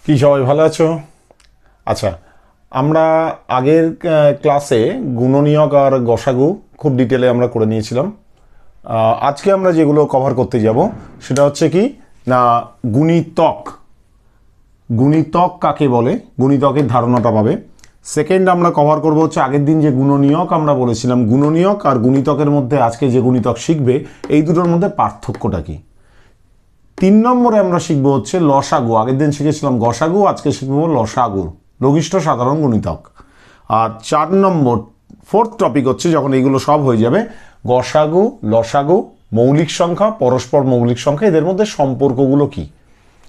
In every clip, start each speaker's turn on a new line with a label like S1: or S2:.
S1: কি সবাই ভালো আছো? আচ্ছা, আমরা আগের ক্লাসে গুণনীয়ক আর গসাগু খুব ডিটেলে আমরা করে নিয়েছিলাম। আজকে আমরা যেগুলো কভার করতে যাব সেটা হচ্ছে কি না, গুণিতক। গুণিতক কাকে বলে, গুণিতকের ধারণাটা পাবে। সেকেন্ড আমরা কভার করব হচ্ছে আগের দিন যে গুণনীয়ক আমরা বলেছিলাম, গুণনীয়ক আর গুণিতকের মধ্যে আজকে যে গুণিতক শিখবে এই দুটোর মধ্যে পার্থক্যটা কি। 3 নম্বরে আমরা শিখবো হচ্ছে লসাগু। আগের দিন শিখেছিলাম গসাগু, আজকে শিখবো লসাগু, লঘিষ্ঠ সাধারণ গুণিতক। আর 4 নম্বর ফোর্থ টপিক হচ্ছে, যখন এইগুলো সব হয়ে যাবে, গসাগু, লসাগু, মৌলিক সংখ্যা, পরস্পর মৌলিক সংখ্যা, এদের মধ্যে সম্পর্কগুলো কি,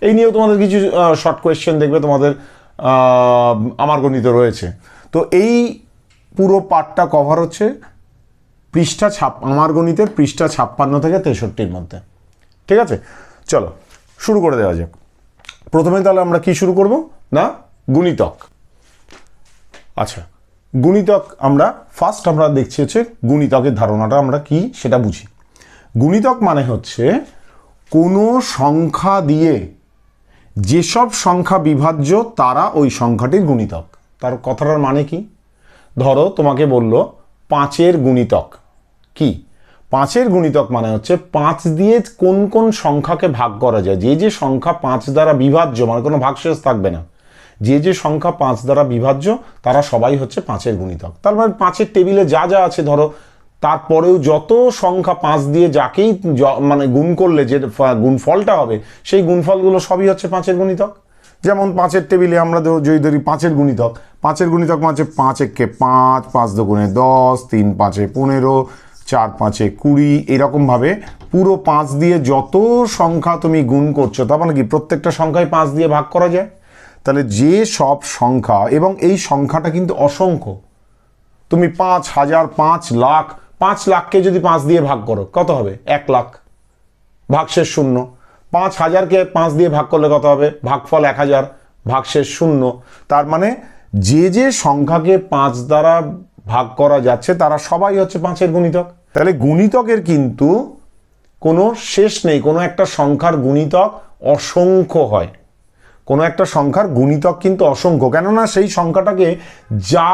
S1: এই নিয়েও তোমাদের কিছু শর্ট কোয়েশ্চেন দেখবে তোমাদের আমার গণিতে রয়েছে। তো এই পুরো পার্টটা কভার হচ্ছে আমার গণিতের পৃষ্ঠা 56 থেকে 63-র মধ্যে। ঠিক আছে, চলো শুরু করে দেওয়া যাক। প্রথমে তাহলে আমরা কি শুরু করব না, গুণিতক। আচ্ছা, গুণিতক আমরা দেখছি হচ্ছে গুণিতকের ধারণাটা আমরা কি সেটা বুঝি। গুণিতক মানে হচ্ছে কোনো সংখ্যা দিয়ে যেসব সংখ্যা বিভাজ্য তারা ওই সংখ্যাটির গুণিতক। তার কথাটার মানে কি, ধরো তোমাকে বললো 5-এর গুণিতক কি। 5-এর গুণিতক মানে হচ্ছে 5 দিয়ে কোন কোন সংখ্যাকে ভাগ করা যায়। যে যে সংখ্যা 5 দ্বারা বিভাজ্য, মানে কোনো ভাগশেষ থাকবে না, যে যে সংখ্যা 5 দ্বারা বিভাজ্য তারা সবাই হচ্ছে 5-এর গুণিতক। তার মানে 5-এর টেবিলে যা যা আছে ধরো, তারপরেও যত সংখ্যা 5 দিয়ে যাকেই মানে গুণ করলে যে গুণফলটা হবে সেই গুণফলগুলো সবই হচ্ছে 5-এর গুণিতক। যেমন 5-এর টেবিলে আমরা যদি ধরি 5-এর গুণিতক, 5-এর গুণিতক মানে হচ্ছে 5 একে 5, 5 দুগুণে 10, 3 5-এ 15, 4 5-এ 20, এরকমভাবে পুরো 5 দিয়ে যত সংখ্যা তুমি গুণ করছো, তার মানে কি প্রত্যেকটা সংখ্যায় 5 দিয়ে ভাগ করা যায়। তাহলে যে সব সংখ্যা, এবং এই সংখ্যাটা কিন্তু অসংখ্য, তুমি 5,000, 5 লাখ, 5 লাখকে যদি 5 দিয়ে ভাগ করো কত হবে? 1 লাখ, ভাগশেষ 0। 5,000কে 5 দিয়ে ভাগ করলে কত হবে? ভাগফল 1,000, ভাগশেষ 0। তার মানে যে যে সংখ্যাকে 5 দ্বারা ভাগ করা যাচ্ছে তারা সবাই হচ্ছে 5-এর গুণিতক। তাহলে গুণিতকের কিন্তু কোনো শেষ নেই। কোনো একটা সংখ্যার গুণিতক অসংখ্য হয়, কোনো একটা সংখ্যার গুণিতক কিন্তু অসংখ্য, কেননা সেই সংখ্যাটাকে যা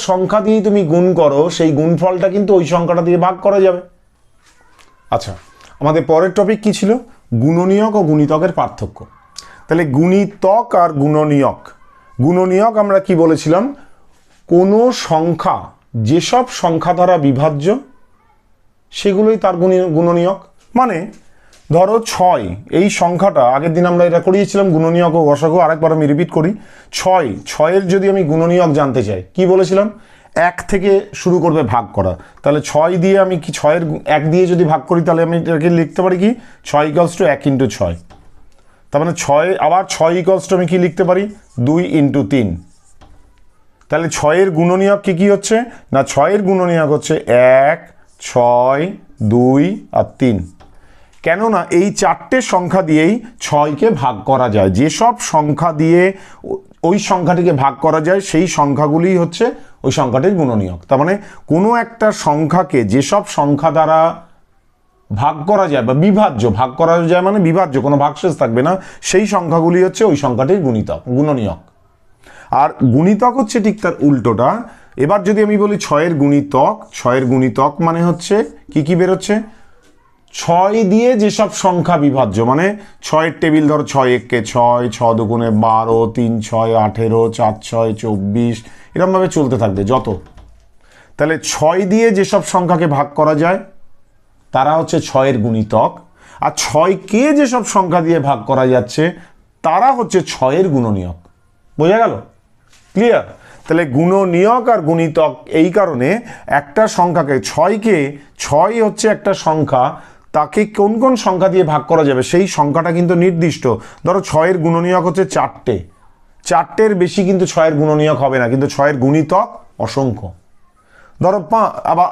S1: সংখ্যা দিয়ে তুমি গুণ করো সেই গুণফলটা কিন্তু ওই সংখ্যাটা দিয়ে ভাগ করা যাবে। আচ্ছা, আমাদের পরের টপিক কি ছিল? গুণনীয়ক ও গুণিতকের পার্থক্য। তাহলে গুণিতক আর গুণনীয়ক। গুণনীয়ক আমরা কি বলেছিলাম, কোনো সংখ্যা যেসব সংখ্যা দ্বারা বিভাজ্য সেগুলোই তার গুণনীয়ক। মানে ধরো 6, এই সংখ্যাটা আগের দিন আমরা এটা করিয়েছিলাম গুণনীয়ক ও গসাগু, আরেকবার আমি রিপিট করি। 6-এর যদি আমি গুণনীয়ক জানতে চাই, কি বলেছিলাম? 1 থেকে শুরু করবে ভাগ করা। তাহলে 6 দিয়ে আমি কি 6-এর 1 দিয়ে যদি ভাগ করি তাহলে আমি এটাকে লিখতে পারি কি 6 = 1 × 6। তার মানে 6 আবার 6 = আমি কি লিখতে পারি 2 × 3। তাহলে 6-এর গুণনীয়ক কি কি হচ্ছে না, 6-এর গুণনীয়ক হচ্ছে 1, 6, 2 আর 3। কেননা এই 4টে সংখ্যা দিয়েই 6কে ভাগ করা যায়। যেসব সংখ্যা দিয়ে ওই সংখ্যাটিকে ভাগ করা যায় সেই সংখ্যাগুলি হচ্ছে ওই সংখ্যাটির গুণনীয়ক। তার মানে কোনো একটা সংখ্যাকে যেসব সংখ্যা দ্বারা ভাগ করা যায় বা বিভাজ্য, ভাগ করা যায় মানে বিভাজ্য, কোনো ভাগশেষ থাকবে না, সেই সংখ্যাগুলি হচ্ছে ওই সংখ্যাটির গুণনীয়ক। আর গুণিতক হচ্ছে ঠিক তার উল্টোটা। এবার যদি আমি বলি 6-এর গুণিতক, 6-এর গুণিতক মানে হচ্ছে কি কি বেরোচ্ছে, 6 দিয়ে যেসব সংখ্যা বিভাজ্য, মানে 6-এর টেবিল ধরো 6 একে 6, 6 দুগুণে 12, 3 6 18, 4 6 24, এরকমভাবে চলতে থাকবে যত। তাহলে 6 দিয়ে যেসব সংখ্যাকে ভাগ করা যায় তারা হচ্ছে 6-এর গুণিতক, আর 6কে যেসব সংখ্যা দিয়ে ভাগ করা যাচ্ছে তারা হচ্ছে 6-এর গুণনীয়ক। বোঝা গেল? ক্লিয়ার? তাহলে গুণনীয়ক আর গুণিতক এই কারণে, একটা সংখ্যাকে 6কে, 6 হচ্ছে একটা সংখ্যা, তাকে কোন কোন সংখ্যা দিয়ে ভাগ করা যাবে সেই সংখ্যাটা কিন্তু নির্দিষ্ট। ধরো 6-এর গুণনীয়ক হচ্ছে 4টে, 4টের বেশি কিন্তু 6-এর গুণনীয়ক হবে না, কিন্তু 6-এর গুণিতক অসংখ্য। ধরো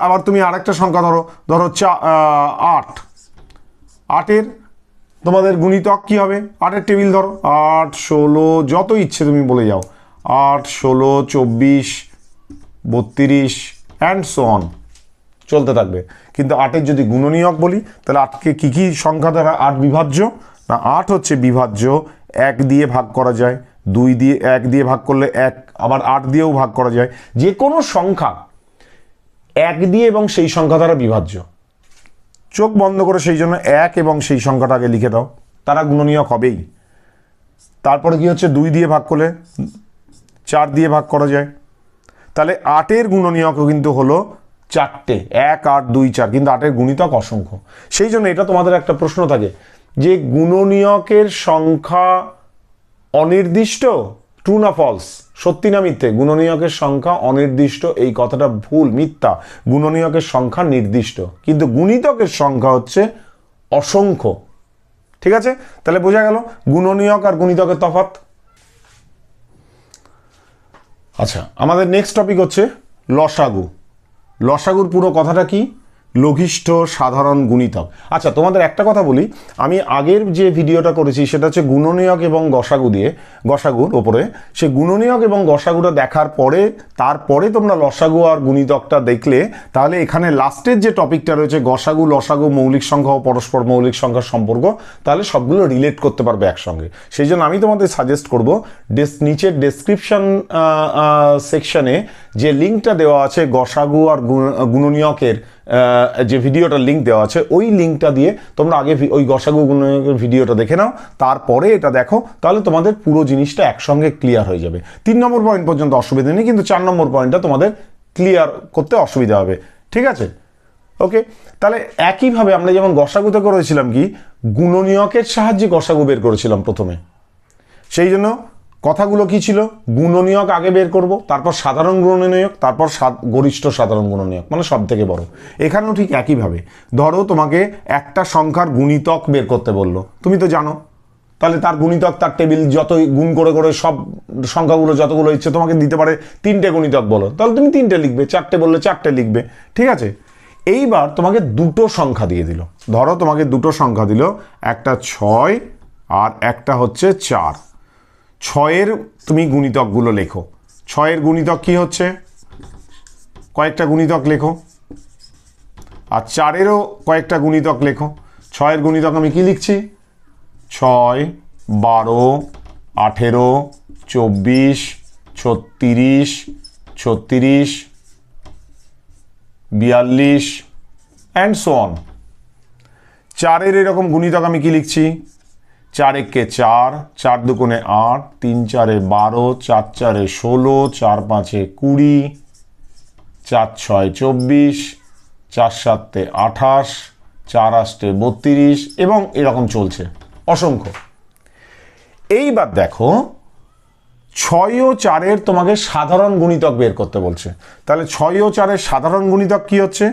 S1: আবার তুমি আরেকটা সংখ্যা ধরো 8, 8-এর তোমাদের গুণিতক কি হবে? 8-এর টেবিল ধরো 8, 16, যত ইচ্ছে তুমি বলে যাও, 8, 16, 24, 32 অ্যান্ড সো অন, চলতে থাকবে। কিন্তু 8-এর যদি গুণনীয়ক বলি তাহলে 8কে কি সংখ্যা দ্বারা 8 বিভাজ্য না, 8 হচ্ছে বিভাজ্য, 1 দিয়ে ভাগ করা যায়, 2 দিয়ে 1 দিয়ে ভাগ করলে 1, আবার 8 দিয়েও ভাগ করা যায়। যে কোনো সংখ্যা 1 দিয়ে এবং সেই সংখ্যা দ্বারা বিভাজ্য। চোখ বন্ধ করে সেই জন্য 1 এবং সেই সংখ্যাটা আগে লিখে দাও, তারা গুণনীয়ক হবেই। তারপরে কি হচ্ছে, 2 দিয়ে ভাগ করলে 4 দিয়ে ভাগ করা যায়, তাহলে 8-এর গুণনীয়কও কিন্তু হলো 4টে, 1, 8, 2, 4, কিন্তু 8-এর গুণিতক অসংখ্য। সেই জন্য এটা তোমাদের একটা প্রশ্ন থাকে যে গুণনীয়কের সংখ্যা অনির্দিষ্ট, ট্রু না ফলস, সত্যি না মিথ্যে? গুণনীয়কের সংখ্যা অনির্দিষ্ট, এই কথাটা ভুল, মিথ্যা। গুণনীয়কের সংখ্যা নির্দিষ্ট, কিন্তু গুণিতকের সংখ্যা হচ্ছে অসংখ্য। ঠিক আছে, তাহলে বোঝা গেল গুণনীয়ক আর গুণিতকের তফাৎ। আচ্ছা, আমাদের নেক্সট টপিক হচ্ছে লসাগু। লসাগুর পুরো কথাটা কি? লঘিষ্ঠ সাধারণ গুণিতক। আচ্ছা, তোমাদের একটা কথা বলি, আমি আগের যে ভিডিওটা করেছি সেটা হচ্ছে গুণনীয়ক এবং গসাগু দিয়ে, গসাগুর ওপরে। সে গুণনীয়ক এবং গসাগুটা দেখার পরে তারপরে তোমরা লসাগু আর গুণিতকটা দেখলে, তাহলে এখানে লাস্টের যে টপিকটা রয়েছে গসাগু, লসাগু, মৌলিক সংখ্যা ও পরস্পর মৌলিক সংখ্যার সম্পর্ক, তাহলে সবগুলো রিলেট করতে পারবে একসঙ্গে। সেই জন্য আমি তোমাদের সাজেস্ট করব নিচের ডেসক্রিপশন সেকশনে যে লিঙ্কটা দেওয়া আছে গসাগু আর গুণনীয়কের, যে ভিডিওটার লিঙ্ক দেওয়া আছে, ওই লিঙ্কটা দিয়ে তোমরা আগে ওই গসাগু গুণনীয়কের ভিডিওটা দেখে নাও, তারপরে এটা দেখো, তাহলে তোমাদের পুরো জিনিসটা একসঙ্গে ক্লিয়ার হয়ে যাবে। 3 নম্বর পয়েন্ট পর্যন্ত অসুবিধা নেই, কিন্তু 4 নম্বর পয়েন্টটা তোমাদের ক্লিয়ার করতে অসুবিধা হবে। ঠিক আছে, ওকে। তাহলে একইভাবে আমরা যেমন গসাগুতে করেছিলাম কি, গুণনীয়কের সাহায্যে গসাগু বের করেছিলাম প্রথমে। সেই জন্য কথাগুলো কি ছিল, গুণনীয়ক আগে বের করব, তারপর সাধারণ গুণনীয়ক, তারপর গরিষ্ঠ সাধারণ গুণনীয়ক, মানে সব থেকে বড়। এখানেও ঠিক একইভাবে, ধরো তোমাকে একটা সংখ্যার গুণিতক বের করতে বললো, তুমি তো জানো, তাহলে তার গুণিতক, তার টেবিল যতই গুণ করে করে সব সংখ্যাগুলো যতগুলো ইচ্ছে তোমাকে দিতে পারে, 3টে গুণিতক বলো, তাহলে তুমি 3টে লিখবে, 4টে বললে 4টে লিখবে। ঠিক আছে, এইবার তোমাকে 2টো সংখ্যা দিয়ে দিল, ধরো তোমাকে 2টো সংখ্যা দিল, একটা 6 আর একটা হচ্ছে 4। 6-এর তুমি গুণিতকগুলো লেখো। 6-এর গুণিতক কি হচ্ছে, কয়েকটা গুণিতক লেখো, আর 4-এরও কয়েকটা গুণিতক লেখো। 6-এর গুণিতক আমি কি লিখছি, 6, 12, 18, 24, 36, 36, 42 অ্যান্ড সো অন। 4-এর এরকম গুণিতক আমি কি লিখছি, 4 একে 4, 4 দুগুণে 8, 3 4-এ 12, 4 4-এ 16, 4 5-এ 20, 4 6-এ 24, 4 7-এ 28, 4 8-এ 32, এবং এরকম চলছে অসংখ্য। এইবার দেখো 6 ও 4-এর তোমাকে সাধারণ গুণিতক বের করতে বলছে, তাহলে 6 ও 4-এর সাধারণ গুণিতক কি হচ্ছে,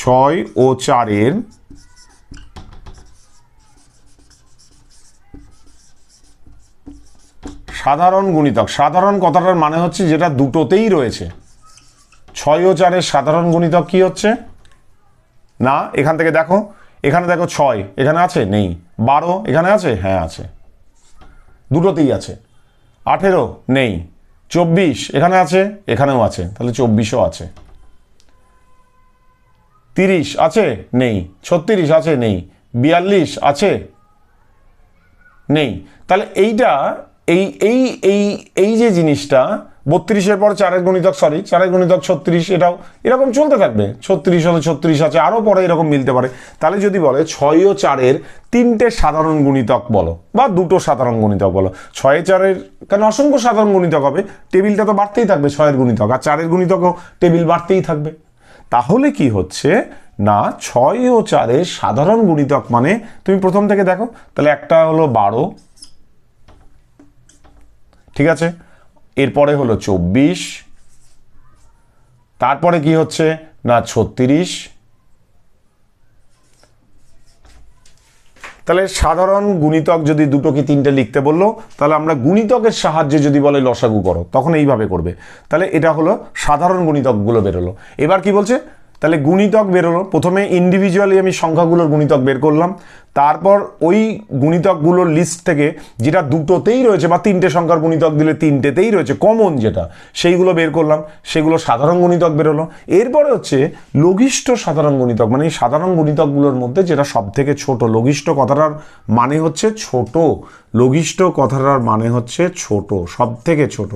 S1: 6 ও 4-এর সাধারণ গুণিতক, সাধারণ কথাটার মানে হচ্ছে যেটা দুটোতেই রয়েছে। 6 ও 4-এর সাধারণ গুণিতক কি হচ্ছে, না এখান থেকে দেখো, এখানে দেখো 6 এখানে আছে, নেই। 12 এখানে আছে, হ্যাঁ আছে, দুটোতেই আছে। 18 নেই। 24 এখানে আছে, এখানেও আছে, তাহলে 24ও আছে। 30 আছে, নেই। 36 আছে, নেই। 42 আছে, নেই। তাহলে এইটা এই এই এই এই যে জিনিসটা, 32-এর পর 4-এর গুণিতক, 4-এর গুণিতক 36, এটাও এরকম চলতে থাকবে। 36 হলে 36 আছে, আরও পরে এরকম মিলতে পারে। তাহলে যদি বলে 6 ও 4-এর 3টে সাধারণ গুণিতক বলো, বা 2টো সাধারণ গুণিতক বলো। 6 4-এর কেন অসংখ্য সাধারণ গুণিতক হবে, টেবিলটা তো বাড়তেই থাকবে 6-এর গুণিতক, আর 4-এর গুণিতকও টেবিল বাড়তেই থাকবে। তাহলে কি হচ্ছে না, 6 ও 4-এর সাধারণ গুণিতক মানে, তুমি প্রথম থেকে দেখো, তাহলে একটা হলো 12, ঠিক আছে, এরপরে হলো 24, তারপরে কি হচ্ছে না 36। তাহলে সাধারণ গুণিতক যদি 2টো কি 3টে লিখতে বললো, তাহলে আমরা গুণিতকের সাহায্যে যদি বলে লসাগু করো, তখন এইভাবে করবে। তাহলে এটা হলো সাধারণ গুণিতকগুলো বেরোলো। এবার কি বলছে, তাহলে গুণিতক বেরোলো। প্রথমে ইন্ডিভিজুয়ালি আমি সংখ্যাগুলোর গুণিতক বের করলাম, তারপর ওই গুণিতকগুলোর লিস্ট থেকে যেটা দুটোতেই রয়েছে বা তিনটে সংখ্যার গুণিতক দিলে তিনটেতেই রয়েছে কমন যেটা, সেইগুলো বের করলাম, সেগুলো সাধারণ গুণিতক বেরোলো। এরপরে হচ্ছে লঘিষ্ঠ সাধারণ গুণিতক, মানে এই সাধারণ গুণিতকগুলোর মধ্যে যেটা সব থেকে ছোট। লঘিষ্ঠ কথাটার মানে হচ্ছে ছোট, লঘিষ্ঠ কথাটার মানে হচ্ছে ছোট, সব থেকে ছোট,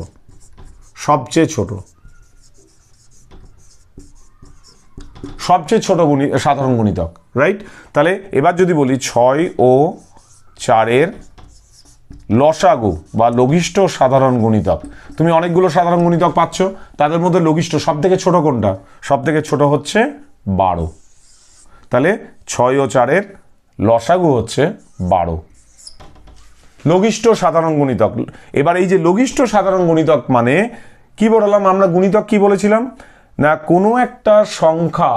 S1: সবচেয়ে ছোট, সবচেয়ে ছোট সাধারণ গুণিতক, রাইট? তাহলে এবার যদি বলি 6 ও 4-এর লসাগু বা লঘিষ্ঠ সাধারণ গুণিতক, তুমি অনেকগুলো সাধারণ গুণিতক পাচ্ছ, তাদের মধ্যে লঘিষ্ঠ সব থেকে ছোট কোনটা? সব থেকে ছোট হচ্ছে 12। তাহলে 6 ও 4-এর লসাগু হচ্ছে 12, লঘিষ্ঠ সাধারণ গুণিতক। এবার এই যে লঘিষ্ঠ সাধারণ গুণিতক মানে কি বললাম আমরা? গুণিতক কি বলেছিলাম না, কোনো একটা সংখ্যা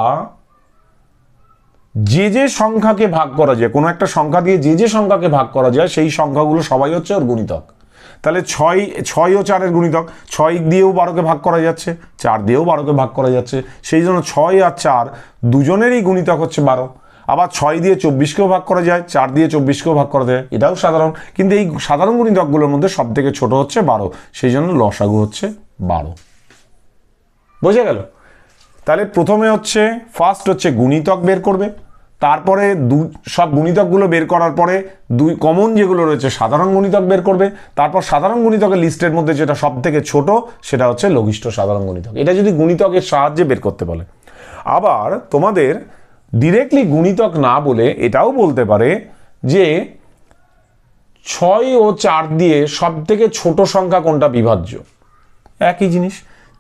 S1: যে সংখ্যাকে ভাগ করা যায়, কোনো একটা সংখ্যা দিয়ে যে সংখ্যাকে ভাগ করা যায় সেই সংখ্যাগুলো সবাই হচ্ছে ওর গুণিতক। তাহলে 6 ও 4-এর গুণিতক, 6 দিয়েও 12কে ভাগ করা যাচ্ছে, 4 দিয়েও 12কে ভাগ করা যাচ্ছে, সেই জন্য 6 আর 4 দুজনেরই গুণিতক হচ্ছে 12। আবার 6 দিয়ে 24কেও ভাগ করা যায়, 4 দিয়ে 24কেও ভাগ করা যায়, এটাও সাধারণ। কিন্তু এই সাধারণ গুণিতকগুলোর মধ্যে সব থেকে ছোট হচ্ছে 12, সেই জন্য লসাগু হচ্ছে 12। বোঝা গেল? তাহলে প্রথমে হচ্ছে ফার্স্ট হচ্ছে গুণিতক বের করবে, তারপরে সব গুণিতকগুলো বের করার পরে দুই কমন যেগুলো রয়েছে সাধারণ গুণিতক বের করবে, তারপর সাধারণ গুণিতকের লিস্টের মধ্যে যেটা সব থেকে ছোট সেটা হচ্ছে লঘিষ্ঠ সাধারণ গুণিতক। এটা যদি গুণিতকের সাহায্যে বের করতে বলে। আবার তোমাদের ডিরেক্টলি গুণিতক না বলে এটাও বলতে পারে যে 6 ও 4 দিয়ে সব থেকে ছোট সংখ্যা কোনটা বিভাজ্য। একই জিনিস,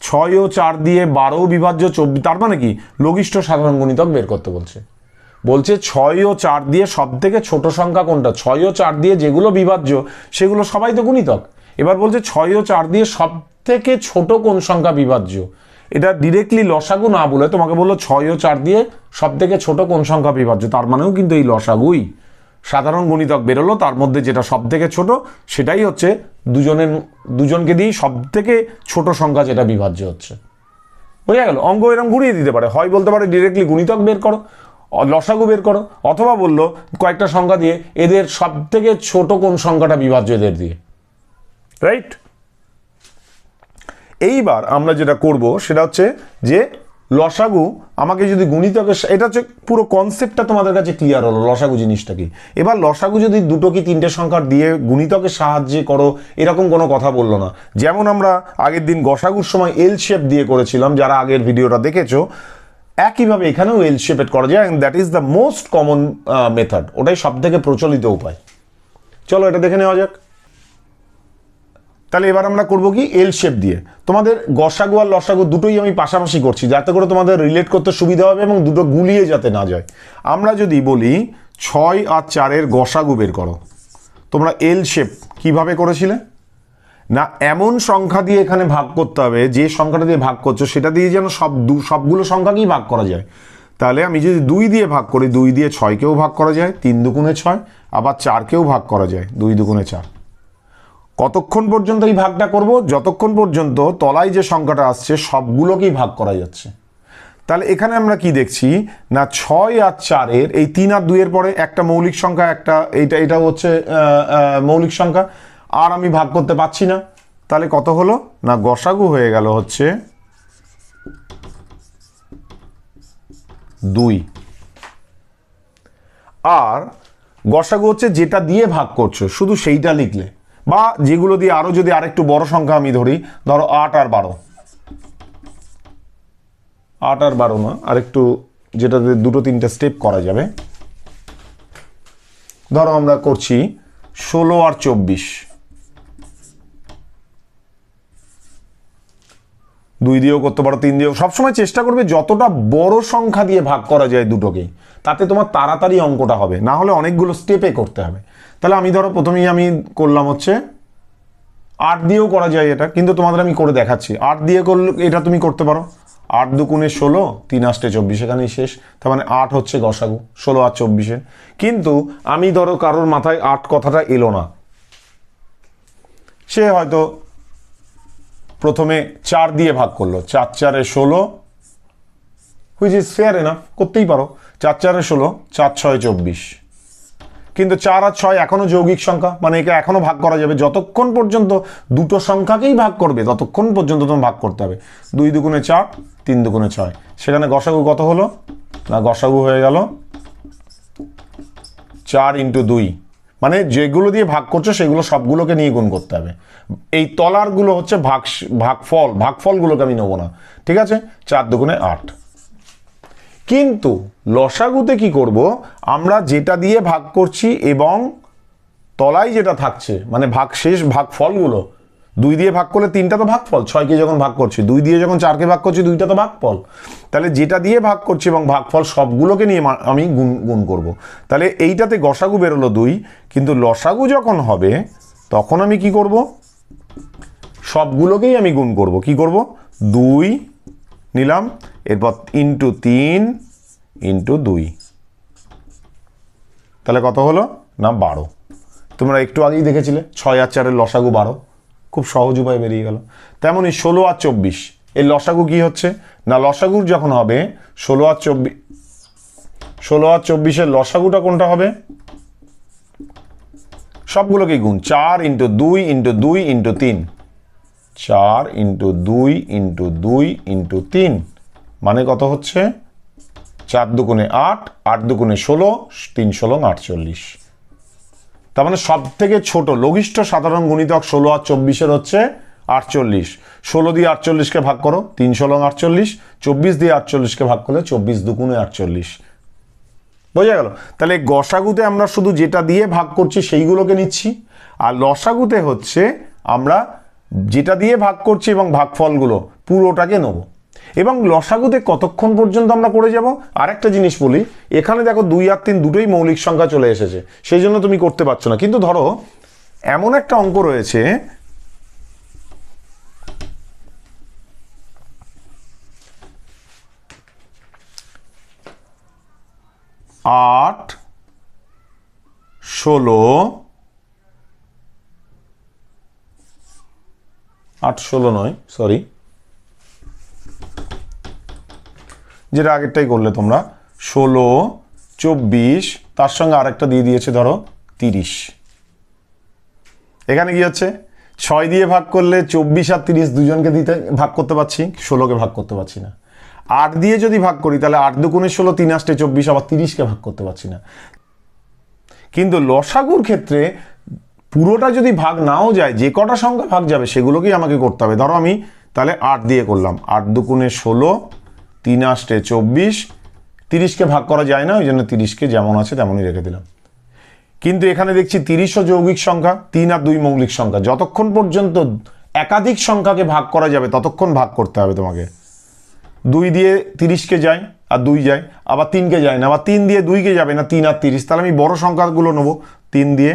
S1: 6 ও 4 দিয়ে 12 বিভাজ্য 24, তার মানে কি লঘিষ্ঠ সাধারণ গুণিতক বের করতে বলছে। 6 ও 4 দিয়ে সব থেকে ছোট সংখ্যা কোনটা? 6 ও 4 দিয়ে যেগুলো বিভাজ্য সেগুলো সবাই তো গুণিতক। এবার বলছে 6 ও 4 দিয়ে সব থেকে ছোট কোন সংখ্যা বিভাজ্য। এটা ডিরেক্টলি লসাগু না বলে তোমাকে বললো 6 ও 4 দিয়ে সব থেকে ছোট কোন সংখ্যা বিভাজ্য, তার মানেও কিন্তু এই লসাগুই। সাধারণ গুণিতক বেরোলো, তার মধ্যে যেটা সব থেকে ছোট সেটাই হচ্ছে দুজনকে দিয়েই সব থেকে ছোট সংখ্যা যেটা বিভাজ্য হচ্ছে। বোঝা গেল? অঙ্ক এরকম ঘুরিয়ে দিতে পারে, হয় বলতে পারে ডিরেক্টলি গুণিতক বের করো, লসাগু বের করো, অথবা বললো কয়েকটা সংখ্যা দিয়ে এদের সব থেকে ছোট কোন সংখ্যাটা বিভাজ্য এদের দিয়ে, রাইট? এইবার আমরা যেটা করব সেটা হচ্ছে যে লসাগু আমাকে যদি গুণিতকের, এটা হচ্ছে পুরো কনসেপ্টটা তোমাদের কাছে ক্লিয়ার হলো লসাগু জিনিসটা কি। এবার লসাগু যদি দুটো কি তিনটে সংখ্যার দিয়ে গুণিতকের সাহায্যে করো এরকম কোনো কথা বললো না। যেমন আমরা আগের দিন গসাগুর সময় এল শেপ দিয়ে করেছিলাম, যারা আগের ভিডিওটা দেখেছো, একইভাবে এখানেও এল শেপেড করা যায়, and that is the most common method, ওটাই সব থেকে প্রচলিত উপায়। চলো এটা দেখে নেওয়া যাক। তাহলে এবার আমরা করব কি এল শেপ দিয়ে। তোমাদের গসাগু আর লসাগু দুটোই আমি পাশাপাশি করছি যাতে করে তোমাদের রিলেট করতে সুবিধা হবে এবং দুটো গুলিয়ে যাতে না যায়। আমরা যদি বলি 6 আর 4-এর গসাগু বের করো, তোমরা এল শেপ কিভাবে করেছিলে না, এমন সংখ্যা দিয়ে এখানে ভাগ করতে হবে, যে সংখ্যাটা দিয়ে ভাগ করছো সেটা দিয়ে যেন সবগুলো সংখ্যাকেই ভাগ করা যায়। তাহলে আমি যদি 2 দিয়ে ভাগ করি, 2 দিয়ে 6কেও ভাগ করা যায়, 3 দুগুণে 6, আবার 4কেও ভাগ করা যায়, 2 দুগুণে 4। কতক্ষণ পর্যন্ত এই ভাগটা করব? যতক্ষণ পর্যন্ত তলায় যে সংখ্যাটা আসছে সবগুলোকেই ভাগ করা যাচ্ছে। তাহলে এখানে আমরা কি দেখছি না, 6 আর 4-এর এই 3 আর 2-এর পরে একটা মৌলিক সংখ্যা, একটা এটা হচ্ছে মৌলিক সংখ্যা, আর আমি ভাগ করতে পারছি না। তাহলে কত হলো না, গসাগু হয়ে গেল হচ্ছে 2। আর গসাগু হচ্ছে যেটা দিয়ে ভাগ করছো শুধু সেইটা লিখলে, বা যেগুলো দিয়ে আরো যদি আরেকটু বড় সংখ্যা আমি ধরি, ধরো 8 আর 12, 8 আর 12 না, আরেকটু যেটাতে দুটো তিনটা স্টেপ করা যাবে, ধরো আমরা করছি 16 আর 24, 2 দিয়েও করতে পারো, 3 দিয়েও। সবসময় চেষ্টা করবে যতটা বড় সংখ্যা দিয়ে ভাগ করা যায় দুটোকেই, তাতে তোমার তাড়াতাড়ি অঙ্কটা হবে, না হলে অনেকগুলো স্টেপে করতে হবে। তাহলে আমি ধরো প্রথমেই আমি করলাম হচ্ছে 8 দিয়েও করা যায় এটা, কিন্তু তোমাদের আমি করে দেখাচ্ছি। 8 দিয়ে করলে এটা তুমি করতে পারো, 8 দুগুণে 16, 3 আষ্টে 24, এখানেই শেষ। তার মানে 8 হচ্ছে গসাগু 16 আর 24-এর। কিন্তু আমি ধরো কারোর মাথায় 8 কথাটা এলো না, সে হয়তো প্রথমে 4 দিয়ে ভাগ করলো, 4 4-এ 16, হুইচ ইজ ফেয়ার এনাফ, করতেই পারো। 4 4 16, 4 6 24। কিন্তু 4 আর 6 এখনো যৌগিক সংখ্যা, মানে একে এখনো ভাগ করা যাবে। যতক্ষণ পর্যন্ত দুটো সংখ্যাকেই ভাগ করবে ততক্ষণ পর্যন্ত তোমার ভাগ করতে হবে। 2 দুগুণে 4, 3 দুগুণে 6। সেখানে গসাগু কত হলো না, গসাগু হয়ে গেল 4 × 2। মানে যেগুলো দিয়ে ভাগ করছো সেগুলো সবগুলোকে নিয়ে গুণ করতে হবে। এই তলারগুলো হচ্ছে ভাগফলগুলোকে আমি নেবো না, ঠিক আছে। 4 দুগুণে 8। কিন্তু লসাগুতে কি করব, আমরা যেটা দিয়ে ভাগ করছি এবং তলায় যেটা থাকছে মানে শেষ ভাগফলগুলো, 2 দিয়ে ভাগ করলে 3টা তো ভাগফল, 6কে যখন ভাগ করছি 2 দিয়ে, যখন 4কে ভাগ করছি 2টা তো ভাগফল। তাহলে যেটা দিয়ে ভাগ করছি এবং ভাগফল সবগুলোকে নিয়ে আমি গুণ করব। তাহলে এইটাতে গসাগু বেরোলো 2, কিন্তু লসাগু যখন হবে তখন আমি কি করব, সবগুলোকেই আমি গুণ করব। কি করব, 2 নিলাম, এরপর × 3 × 2। তাহলে কত হলো না 12। তোমরা একটু আগেই দেখেছিলে 6 আর 4 লসাগু 12, খুব সহজ উপায় বেরিয়ে গেল। তেমনই 16 আর 24 এর লসাগু কি হচ্ছে না, লসাগুর যখন হবে 16 আর 24 লসাগুটা কোনটা হবে, সবগুলোকেই গুণ। 4 × 2 × 2 × 3, 4 × 2 × 2 × 3, মানে কত হচ্ছে 4 দুগুণে 8, 8 দুগুণে 16, 3 16 48। তার মানে সব থেকে ছোট লঘিষ্ঠ সাধারণ গুণিতক 16 আর 24 হচ্ছে 48। 16 দিয়ে 48কে ভাগ করো, 3 16 48। 24 দিয়ে 48কে ভাগ করলে 24 দুগুণে 48। বোঝা গেল? তাহলে গসাগুতে আমরা শুধু যেটা দিয়ে ভাগ করছি সেইগুলোকে নিচ্ছি, আর লসাগুতে হচ্ছে আমরা যেটা দিয়ে ভাগ করছি এবং ভাগফলগুলো পুরোটাকে নেব। এবং লসাগুতে কতক্ষণ পর্যন্ত আমরা করে যাব, আরেকটা জিনিস বলি, এখানে দেখো 2 আর 3 দুটোই মৌলিক সংখ্যা চলে এসেছে, সেই জন্য তুমি করতে পারছো না। কিন্তু ধরো এমন একটা অঙ্ক রয়েছে, আট 16 নয়, সরি, যেটা আগেরটাই করলে তোমরা, 16 24, তার সঙ্গে আরেকটা দিয়ে দিয়েছে ধরো 30। এখানে কি হচ্ছে, 6 দিয়ে ভাগ করলে 24 আর 30 দুজনকে দিতে ভাগ করতে পারছি, 16কে ভাগ করতে পারছি না। 8 দিয়ে যদি ভাগ করি তাহলে 8 দুগুণে 16, 3 8 24, আবার 30কে ভাগ করতে পারছি না। কিন্তু লসাগুর ক্ষেত্রে পুরোটা যদি ভাগ নাও যায়, যে কটা সংখ্যা ভাগ যাবে সেগুলোকেই আমাকে করতে হবে। ধরো আমি তাহলে 8 দিয়ে করলাম, 8 দুগুণে 16, 3 8 24, 30কে ভাগ করা যায় না, ওই জন্য 30কে যেমন আছে তেমনই রেখে দিলাম। কিন্তু এখানে দেখছি 30ও যৌগিক সংখ্যা, 3 আর 2 মৌলিক সংখ্যা। যতক্ষণ পর্যন্ত একাধিক সংখ্যাকে ভাগ করা যাবে ততক্ষণ ভাগ করতে হবে তোমাকে। 2 দিয়ে 30কে যায় আর 2 যায়, আবার 3কে যায় না, আবার 3 দিয়ে 2কে যাবে না, 3 আর 30। তাহলে আমি বড় সংখ্যাগুলো নেবো, 3 দিয়ে,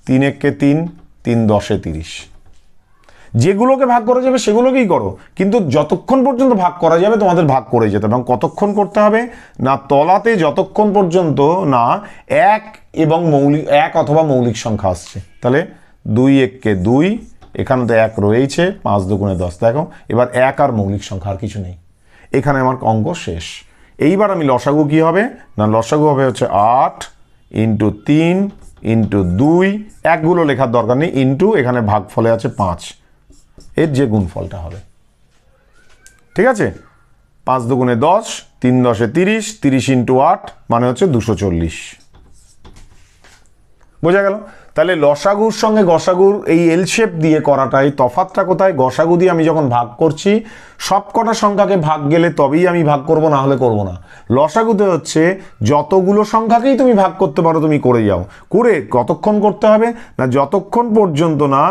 S1: 3 1কে 3, 3 10 30। যেগুলোকে ভাগ করা যাবে সেগুলোকেই করো, কিন্তু যতক্ষণ পর্যন্ত ভাগ করা যাবে তোমাদের ভাগ করে যেতে হবে। এবং কতক্ষণ করতে হবে না, তলাতে যতক্ষণ পর্যন্ত না এক এবং এক অথবা মৌলিক সংখ্যা আসছে। তাহলে 2 1কে 2, এখানে তো 1 রয়েছে, 5 দুগুণে 10। দেখো এবার 1 আর মৌলিক সংখ্যা, আর কিছু নেই। এখানে আমার অঙ্ক শেষ। এইবার আমি লসাগু কি হবে না, লসাগু হবে হচ্ছে 8 × 3 × 2, একগুলো লেখার দরকার নেই, ইন্টু এখানে ভাগফলে আছে 5, এর যে গুণফলটা হবে। ঠিক আছে, 5 দুগুণে 10, 3 10 30, 30 × 8 মানে হচ্ছে 240। বোঝা গেল? তাহলে লসাগুর সঙ্গে গসাগুর এই এল শেপ দিয়ে করাটাই তফাৎটা কোথায়, গসাগু দিয়ে আমি যখন ভাগ করছি সবকটা সংখ্যাকে ভাগ গেলে তবেই আমি ভাগ করব, না হলে করব না। লসাগুতে হচ্ছে যতগুলো সংখ্যাকেই তুমি ভাগ করতে পারো তুমি করে যাও। করে কতক্ষণ করতে হবে না, যতক্ষণ পর্যন্ত না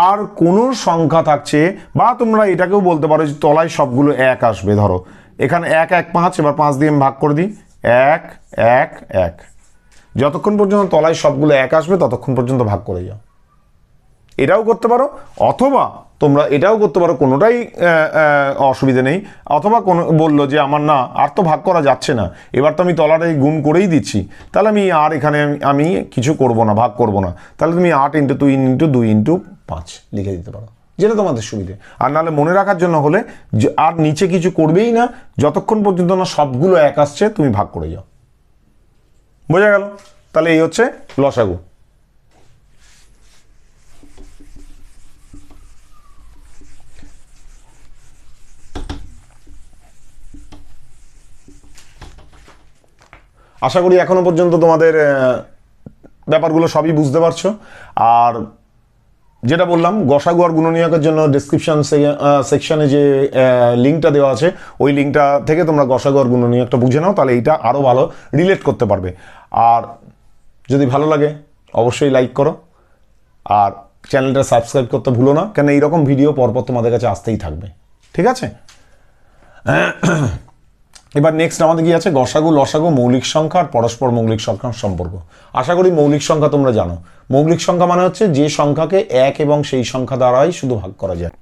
S1: আর কোনো সংখ্যা থাকছে, বা তোমরা এটাকেও বলতে পারো যে তলায় সবগুলো 1 আসবে। ধরো এখানে 1 1 5, এবার 5 দিয়ে আমি ভাগ করে দিই, 1 1 1। যতক্ষণ পর্যন্ত তলায় সবগুলো 1 আসবে ততক্ষণ পর্যন্ত ভাগ করে যাও। এটাও করতে পারো, অথবা তোমরা এটাও করতে পারো, কোনোটাই অসুবিধা নেই। অথবা কোনো বললো যে আমার না আর তো ভাগ করা যাচ্ছে না, এবার তো আমি তলাটাই গুণ করেই দিচ্ছি, তাহলে আমি আর এখানে আমি কিছু করব না, ভাগ করব না। তাহলে তুমি 8 × 3 × 2 × 5 লিখে দিতে পারো, যেটা তোমাদের সুবিধে। আর নাহলে মনে রাখার জন্য হলে আর নিচে কিছু করবেই না, যতক্ষণ পর্যন্ত না সবগুলো এক আসছে তুমি ভাগ করে যাও। বোঝা গেল? তাহলে এই হচ্ছে লসাগু। আশা করি এখনো পর্যন্ত তোমাদের ব্যাপারগুলো সবই বুঝতে পারছো। আর যেটা বললাম, গসাগু আর গুণনীয়কের জন্য ডেসক্রিপশন সেকশনে যে লিঙ্কটা দেওয়া আছে, ওই লিঙ্কটা থেকে তোমরা গসাগু আর গুণনীয়কটা বুঝে নাও, তাহলে এইটা আরও ভালো রিলেট করতে পারবে। আর যদি ভালো লাগে অবশ্যই লাইক করো, আর চ্যানেলটা সাবস্ক্রাইব করতে ভুলো না, কেন এইরকম ভিডিও পরপর তোমাদের কাছে আসতেই থাকবে। ঠিক আছে? এবার নেক্সট আমাদের কি আছে? গসাগু, লসাগু, মৌলিক সংখ্যা আর পরস্পর মৌলিক সংখ্যার সম্পর্ক। আশা করি মৌলিক সংখ্যা তোমরা জানো। মৌলিক সংখ্যা মানে হচ্ছে যে সংখ্যাকে এক এবং সেই সংখ্যা দ্বারাই শুধু ভাগ করা যায়।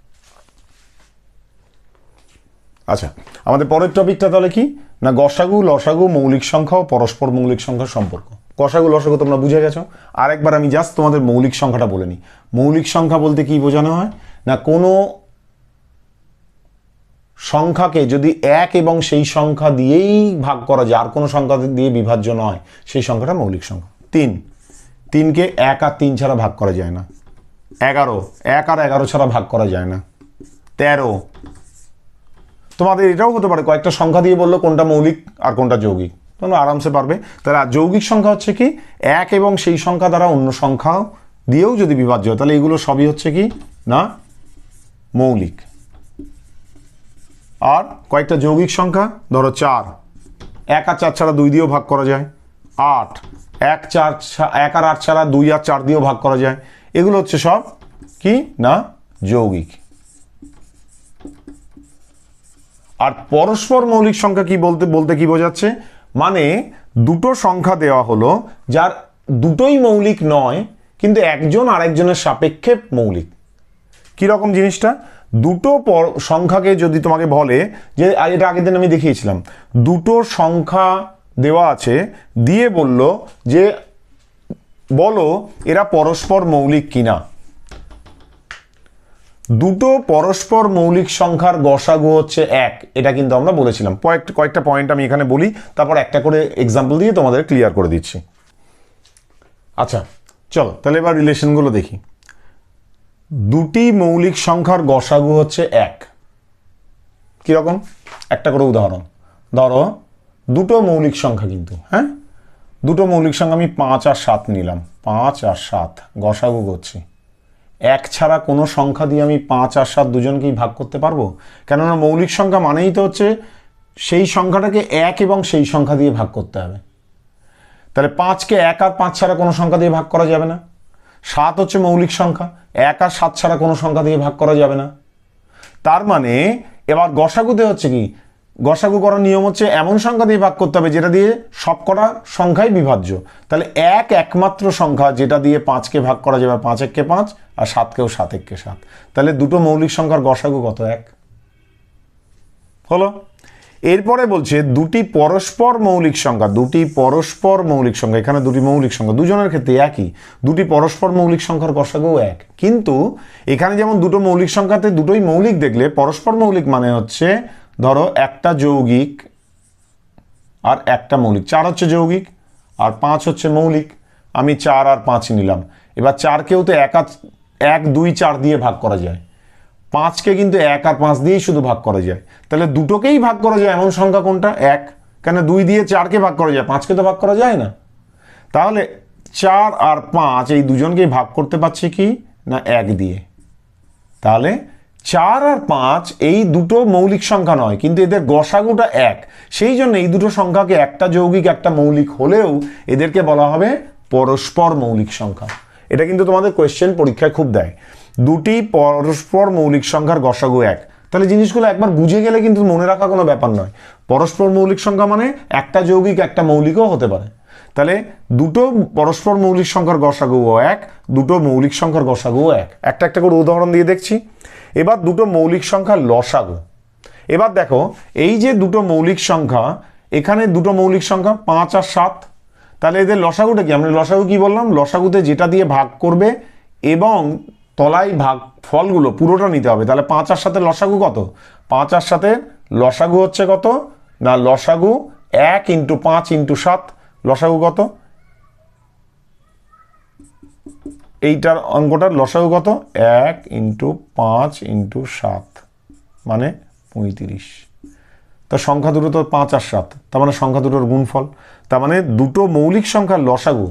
S1: আচ্ছা, আমাদের পরের টপিকটা তাহলে কি না, গসাগু, লসাগু, মৌলিক সংখ্যা ও পরস্পর মৌলিক সংখ্যার সম্পর্ক। গসাগু, লসাগু তোমরা বুঝে গেছো। আরেকবার আমি জাস্ট তোমাদের মৌলিক সংখ্যাটা বলে নিই। মৌলিক সংখ্যা বলতে কি বোঝানো হয় না, কোনো সংখ্যাকে যদি এক এবং সেই সংখ্যা দিয়েই ভাগ করা যায়, আর কোনো সংখ্যা দিয়ে বিভাজ্য নয়, সেই সংখ্যাটা মৌলিক সংখ্যা। 3কে 1 আর 3 ছাড়া ভাগ করা যায় না। 11, 1 আর 11 ছাড়া ভাগ করা যায় না। 13, তোমাদের এটাও হতে পারে কয়েকটা সংখ্যা দিয়ে বললো কোনটা মৌলিক আর কোনটা যৌগিক, তোমরা আরামসে পারবে। তাহলে যৌগিক সংখ্যা হচ্ছে কি, এক এবং সেই সংখ্যা দ্বারা অন্য সংখ্যা দিয়েও যদি বিভাজ্য হয়, তাহলে এগুলো সবই হচ্ছে কি না মৌলিক। আর কয়েকটা যৌগিক সংখ্যা, ধরো 4, 1 আর 4 ছাড়া 2 দিয়েও ভাগ করা যায়। 8, 1 আর 8 ছাড়া 2 আর 4 দিয়েও ভাগ করা যায়। এগুলো হচ্ছে সব কি না যৌগিক। আর পরস্পর মৌলিক সংখ্যা কি বলতে কি বোঝাচ্ছে, মানে দুটো সংখ্যা দেওয়া হলো যার দুটোই মৌলিক নয়, কিন্তু একজন আরেকজনের সাপেক্ষে মৌলিক। কিরকম জিনিসটা, দুটো সংখ্যাকে যদি তোমাকে বলে যে, এটা আগের দিন আমি দেখিয়েছিলাম, দুটো সংখ্যা দেওয়া আছে, দিয়ে বলল যে বলো এরা পরস্পর মৌলিক কিনা। দুটো পরস্পর মৌলিক সংখ্যার গসাগু হচ্ছে 1, এটা কিন্তু আমরা বলেছিলাম। কয়েকটা পয়েন্ট আমি এখানে বলি, তারপর একটা করে এক্সাম্পল দিয়ে তোমাদের ক্লিয়ার করে দিচ্ছি। আচ্ছা চলো তাহলে এবার রিলেশনগুলো দেখি। দুটি মৌলিক সংখ্যার গসাগু হচ্ছে 1। কিরকম? একটা করে উদাহরণ। ধরো দুটো মৌলিক সংখ্যা, কিন্তু হ্যাঁ দুটো মৌলিক সংখ্যা আমি 5 আর 7 নিলাম। 5 আর 7 গসাগু করছি। 1 ছাড়া কোনো সংখ্যা দিয়ে আমি 5 আর 7 দুজনকেই ভাগ করতে পারবো? কেননা মৌলিক সংখ্যা মানেই তো হচ্ছে সেই সংখ্যাটাকে 1 এবং সেই সংখ্যা দিয়ে ভাগ করতে হবে। তাহলে 5কে 1 আর 5 ছাড়া কোনো সংখ্যা দিয়ে ভাগ করা যাবে না। 7 হচ্ছে মৌলিক সংখ্যা, 1 আর 7 ছাড়া কোনো সংখ্যা দিয়ে ভাগ করা যাবে না। তার মানে এবার গসাগুতে হচ্ছে কি, গসাগু করার নিয়ম হচ্ছে এমন সংখ্যা দিয়ে ভাগ করতে হবে যেটা দিয়ে সবকটা সংখ্যাই বিভাজ্য। তাহলে 1 একমাত্র সংখ্যা যেটা দিয়ে 5কে ভাগ করা যাবে, 5 1 কে 5 আর 7কেও 7 1 কে 7। তাহলে দুটো মৌলিক সংখ্যার গসাগু কত? 1 হলো। এরপরে বলছে দুটি পরস্পর মৌলিক সংখ্যা, দুটি পরস্পর মৌলিক সংখ্যা, এখানে দুটি মৌলিক সংখ্যা, দুজনের ক্ষেত্রে একই, দুটি পরস্পর মৌলিক সংখ্যার গসাগু 1। কিন্তু এখানে যেমন দুটো মৌলিক সংখ্যাতে দুটোই মৌলিক দেখলে, পরস্পর মৌলিক মানে হচ্ছে ধরো একটা যৌগিক আর একটা মৌলিক। 4 হচ্ছে যৌগিক আর 5 হচ্ছে মৌলিক। আমি 4 আর 5 নিলাম। এবার 4কেও তো 1 2 4 দিয়ে ভাগ করা যায়, 5কে কিন্তু 1 আর 5 দিয়েই শুধু ভাগ করা যায়। তাহলে দুটোকেই ভাগ করা যায় এমন সংখ্যা কোনটা? 1। কেন 2 দিয়ে 4কে ভাগ করা যায়, 5কে তো ভাগ করা যায় না। তাহলে 4 আর 5 এই দুজনকেই ভাগ করতে পারছি কি না 1 দিয়ে। তাহলে 4 আর 5 এই দুটো মৌলিক সংখ্যা নয়, কিন্তু এদের গসাগুটা 1। সেই জন্য এই দুটো সংখ্যাকে একটা যৌগিক একটা মৌলিক হলেও এদেরকে বলা হবে পরস্পর মৌলিক সংখ্যা। এটা কিন্তু তোমাদের কোয়েশ্চেন পরীক্ষায় খুব দেয়, দুটি পরস্পর মৌলিক সংখ্যার গসাগু 1। তাহলে জিনিসগুলো একবার বুঝে গেলে কিন্তু মনে রাখা কোনো ব্যাপার নয়। পরস্পর মৌলিক সংখ্যা মানে একটা যৌগিক একটা মৌলিকও হতে পারে। তাহলে দুটো পরস্পর মৌলিক সংখ্যার গসাগুও 1, দুটো মৌলিক সংখ্যার গসাগুও 1। একটা করে উদাহরণ দিয়ে দেখছি। এবার দুটো মৌলিক সংখ্যার লসাগু। এবার দেখো এই যে দুটো মৌলিক সংখ্যা, এখানে দুটো মৌলিক সংখ্যা 5 আর 7, তাহলে এদের লসাগুটা কি? আমরা লসাগু কি বললাম? লসাগুতে যেটা দিয়ে ভাগ করবে এবং তলায় ভাগ ফলগুলো পুরোটা নিতে হবে। তাহলে 5 আর 7 লসাগু কত? 5 আর 7 লসাগু হচ্ছে কত না, লসাগু 1 × 5 × 7, লসাগু কত? এইটার অঙ্কটার লসাগু কত? 1 × 5 × 7 মানে 35। তো সংখ্যা দুটো তো 5 আর 7, তার মানে সংখ্যা দুটোর গুণফল। তার মানে দুটো মৌলিক সংখ্যার লসাগু,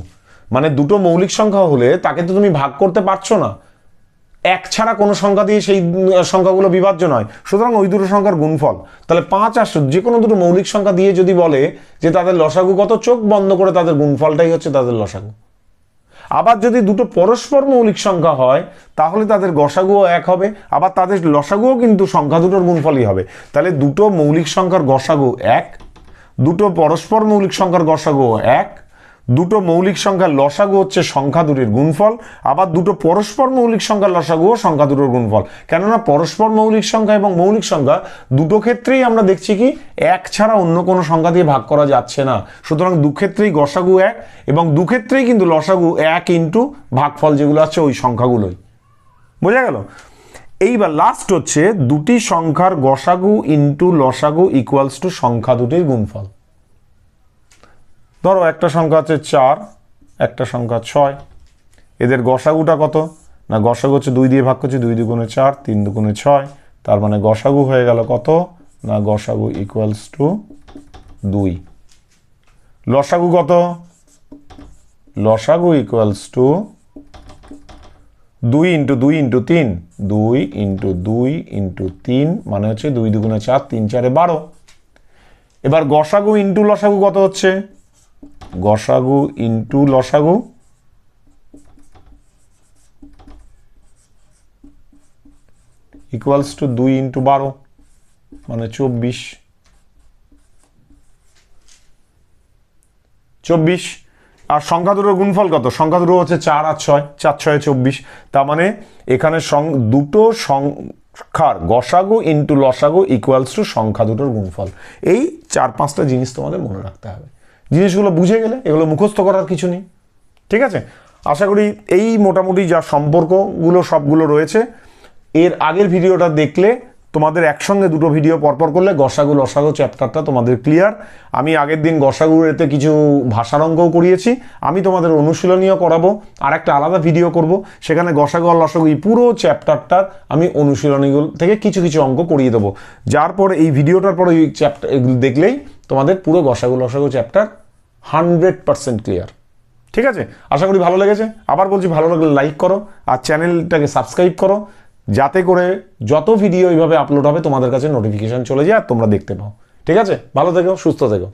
S1: মানে দুটো মৌলিক সংখ্যা হলে তাকে তো তুমি ভাগ করতে পারছো না, এক ছাড়া কোনো সংখ্যা দিয়ে সেই সংখ্যাগুলো বিভাজ্য নয়, সুতরাং ওই দুটো সংখ্যার গুণফল। তাহলে 5 আর 7 যে কোনো দুটো মৌলিক সংখ্যা দিয়ে যদি বলে যে তাদের লসাগু কত, চোখ বন্ধ করে তাদের গুণফলটাই হচ্ছে তাদের লসাগু। আবার যদি দুটো পরস্পর মৌলিক সংখ্যা হয় তাহলে তাদের গসাগুও এক হবে, আবার তাদের লসাগুও কিন্তু সংখ্যা দুটোর গুণফলই হবে। তাহলে দুটো মৌলিক সংখ্যার গসাগু 1, দুটো পরস্পর মৌলিক সংখ্যার গসাগু 1, দুটো মৌলিক সংখ্যার লসাগু হচ্ছে সংখ্যা দুটির গুণফল, আবার দুটো পরস্পর মৌলিক সংখ্যার লসাগুও সংখ্যা দুটোর গুণফল। কেননা পরস্পর মৌলিক সংখ্যা এবং মৌলিক সংখ্যা দুটো ক্ষেত্রেই আমরা দেখছি কি এক ছাড়া অন্য কোনো সংখ্যা দিয়ে ভাগ করা যাচ্ছে না, সুতরাং দুক্ষেত্রেই গসাগু 1 এবং দুক্ষেত্রেই কিন্তু লসাগু 1 × ভাগফল যেগুলো আছে ওই সংখ্যাগুলোই। বোঝা গেল? এইবার লাস্ট হচ্ছে দুটি সংখ্যার গসাগু ইন্টু লসাগু ইকুয়ালস টু সংখ্যা দুটির গুণফল। ধরো একটা সংখ্যা হচ্ছে 4, একটা সংখ্যা 6, এদের গসাগুটা কত না, গসাগু হচ্ছে 2 দিয়ে ভাগ করছি, 2 × 2 = 4, 3 × 2 = 6, তার মানে গসাগু হয়ে গেল কত না, গসাগু ইকুয়ালস টু 2। লসাগু কত? লসাগু ইকুয়ালস টু 2 × 2 × 3, 2 × 2 × 3 মানে হচ্ছে 2 × 2 = 4, 3 × 4 = 12। এবার গসাগু ইন্টু লসাগু কত হচ্ছে? গসাগু ইন্টু লসাগু ইকুয়ালস টু 2 × 12 মানে 24। আর সংখ্যা দুটোর গুণফল কত? সংখ্যা দুটো হচ্ছে 4 আর 6, 4 × 6 = 24। তার মানে এখানে দুটো সংখ্যার গসাগু ইন্টু লসাগু ইকুয়ালস টু সংখ্যা দুটোর গুণফল। এই 4-5টা জিনিস তোমাদের মনে রাখতে হবে। জিনিসগুলো বুঝে গেলে এগুলো মুখস্থ করার কিছু নেই। ঠিক আছে, আশা করি এই মোটামুটি যা সম্পর্কগুলো সবগুলো রয়েছে, এর আগের ভিডিওটা দেখলে তোমাদের একসঙ্গে দুটো ভিডিও পরপর করলে গসাগু লসাগু চ্যাপ্টারটা তোমাদের ক্লিয়ার। আমি আগের দিন গসাগুর এতে কিছু ভাষার অঙ্কও করিয়েছি, আমি তোমাদের অনুশীলনীয় করাবো, আর একটা আলাদা ভিডিও করব, সেখানে গসাগু আর লসাগু এই পুরো চ্যাপ্টারটার আমি অনুশীলনীগুলো থেকে কিছু কিছু অঙ্ক করিয়ে দেবো, যার পর এই ভিডিওটার পর এই চ্যাপ্টার এগুলো দেখলেই তোমাদের পুরো গসাগু লসাগু চ্যাপ্টার 100% ক্লিয়ার। ঠিক আছে, আশা করি ভালো লেগেছে। আবার বলছি, ভালো লাগলে লাইক করো আর চ্যানেলটাকে সাবস্ক্রাইব করো, যাতে করে যত ভিডিও এইভাবে আপলোড হবে তোমাদের কাছে নোটিফিকেশন চলে যায় আর তোমরা দেখতে পাও। ঠিক আছে, ভালো থেকো, সুস্থ থেকো।